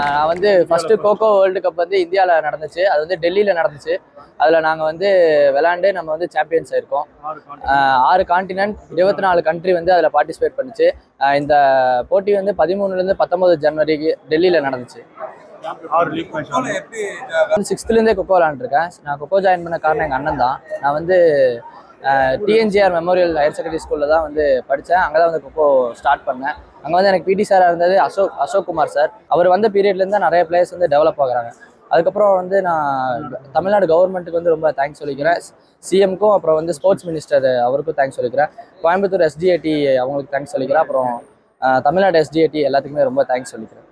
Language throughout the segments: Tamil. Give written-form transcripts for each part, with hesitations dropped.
நான் வந்து ஃபர்ஸ்ட் கோகோ வேர்ல்டு கப் வந்து இந்தியாவில் நடந்துச்சு. அது வந்து டெல்லியில் நடந்துச்சு. அதில் நாங்கள் வந்து விளாண்டு நம்ம வந்து சாம்பியன்ஸ் ஆயிருக்கோம். 6 கான்டினென்ட் 24 கண்ட்ரி வந்து அதில் பார்ட்டிசிபேட் பண்ணிச்சு. இந்த போட்டி வந்து 13லேருந்து 19 ஜனவரிக்கு டெல்லியில் நடந்துச்சு. 6th கொக்கோ விளாண்டுருக்கேன். நான் கொக்கோ ஜாயின் பண்ண காரணம் எங்கள் அண்ணன் தான். நான் வந்து டிஎன்ஜிஆர் மெமோரியல் ஹையர் செகண்டரி ஸ்கூலில் தான் வந்து படித்தேன். அங்கே தான் வந்து கொக்கோ ஸ்டார்ட் பண்ணேன். அங்கே வந்து எனக்கு பிடி சாராக இருந்தது அசோக் குமார் சார். அவர் வந்த பீரியட்லேருந்து தான் நிறைய பிளேயர்ஸ் வந்து டெவலப் ஆகுறாங்க. அதுக்கப்புறம் வந்து நான் தமிழ்நாடு கவர்மெண்ட்டுக்கு வந்து ரொம்ப தேங்க்ஸ் சொல்லிக்கிறேன். சிஎம்க்கும் அப்புறம் வந்து ஸ்போர்ட்ஸ் மினிஸ்டர் அவருக்கும் தேங்க்ஸ் சொல்லிக்கிறேன். கோயம்புத்தூர் எஸ்டிஏடி அவங்களுக்கு தேங்க்ஸ் சொல்லிக்கிறேன். அப்புறம் தமிழ்நாடு எஸ்டிஏடி எல்லாத்துக்குமே ரொம்ப தேங்க்ஸ் சொல்லிக்கிறேன்.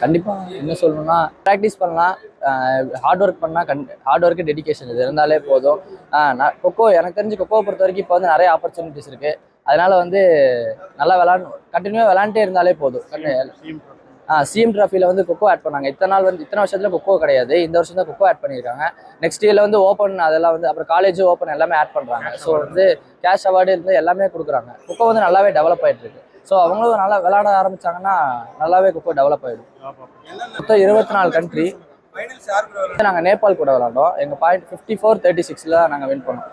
கண்டிப்பாக என்ன சொல்லணும்னா ப்ராக்டிஸ் பண்ணலாம், ஹார்ட் ஒர்க் பண்ணால் ஹார்ட் ஒர்க்கு டெடிகேஷன் இது இருந்தாலே போதும். நான் கொக்கோ எனக்கு தெரிஞ்சு கொக்கோவை பொறுத்த வரைக்கும் இப்போ வந்து நிறைய ஆப்பர்ச்சுனிட்டிஸ் இருக்குது. அதனால வந்து நல்லா கண்டினியூவாக விளாண்டே இருந்தாலே போதும். சிஎம் ட்ராஃபியில் வந்து கொக்கோ ஆட் பண்ணாங்க. இத்தனை வருஷத்தில் கொக்கோ கிடையாது. இந்த வருஷம் தான் கொக்கோ ஆட் பண்ணியிருக்காங்க. நெக்ஸ்ட் இயரில் வந்து ஓப்பன் அதெல்லாம் வந்து அப்புறம் காலேஜ் ஓப்பன் எல்லாமே ஆட் பண்ணுறாங்க. ஸோ வந்து கேஷ் அவார்டு இருந்து எல்லாமே கொடுக்குறாங்க. கொக்கோ வந்து நல்லாவே டெவலப் ஆகிட்டு இருக்கு. ஸோ அவங்களும் நல்லா விளையாட ஆரம்பிச்சாங்கன்னா நல்லாவே கொக்கோ டெவலப் ஆகிடும். மொத்தம் 24 கண்ட்ரி. நாங்கள் நேபாள் கூட விளாண்டோம். எங்கள் பாயிண்ட் 54-36 தான் நாங்கள் வின் பண்ணோம்.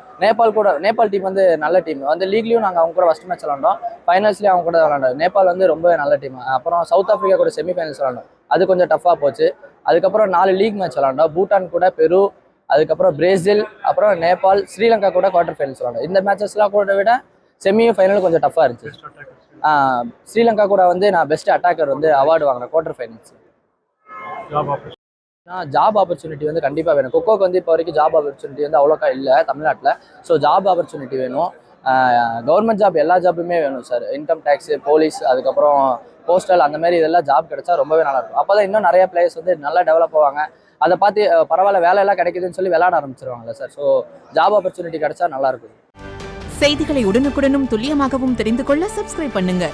நேபாள் டீம் வந்து நல்ல டீம். வந்து லீக்லையும் நாங்கள் அவங்க கூட ஃபர்ஸ்ட் மேட்ச் விளாண்டோம். ஃபைனல்ஸ்லேயும் அவங்க கூட விளாண்டோம். நேபாள் வந்து ரொம்ப நல்ல டீம். அப்புறம் சவுத் ஆஃப்ரிக்கா கூட செமிஃபைனல்ஸ் விளாண்டோம். அது கொஞ்சம் டஃப்பாக போச்சு. அதுக்கப்புறம் 4 லீக் மேட்ச் விளாண்டோம். பூட்டான் கூட, பெரு, அதுக்கப்புறம் பிரேசில், அப்புறம் நேபாள், ஸ்ரீலங்கா கூட குவார்டர் ஃபைனல்ஸ் விளாண்டோம். இந்த மேட்சஸ்லாம் கூட விட செமியும் ஃபைனலும் கொஞ்சம் டஃப்பாக இருந்துச்சு. ஸ்ரீலங்கா கூட வந்து நான் பெஸ்ட் அட்டாக்கர் வந்து அவார்டு வாங்கினேன் குவார்டர் ஃபைனல்ஸ். ஜாப் ஆப்பர்ச்சுனிட்டி வந்து கண்டிப்பாக வேணும். கொக்கோக்கு வந்து இப்போ வரைக்கும் ஜாப் ஆப்பர்ச்சுனிட்டி வந்து அவ்வளோக்கா இல்லை தமிழ்நாட்டில். ஸோ ஜாப் ஆப்பர்ச்சுனிட்டி வேணும். கவர்மெண்ட் ஜாப் எல்லா ஜாப்புமே வேணும் சார். இன்கம் டேக்ஸு, போலீஸ், அதுக்கப்புறம் போஸ்டல், அந்த மாதிரி இதெல்லாம் ஜாப் கிடைச்சா ரொம்பவே நல்லாயிருக்கும். அப்போ தான் இன்னும் நிறைய பிளேயர்ஸ் வந்து நல்லா டெவலப் ஆவாங்க. அதை பார்த்து பரவாயில்ல வேலையெல்லாம் கிடைக்குதுன்னு சொல்லி விளையாட ஆரம்பிச்சிருவாங்கல்ல சார். ஸோ ஜாப் ஆப்பர்ச்சுனிட்டி கிடைச்சா நல்லாயிருக்கும். செய்திகளை உடனுக்குடனும் துல்லியமாகவும் தெரிந்து கொள்ள சப்ஸ்கிரைப் பண்ணுங்க.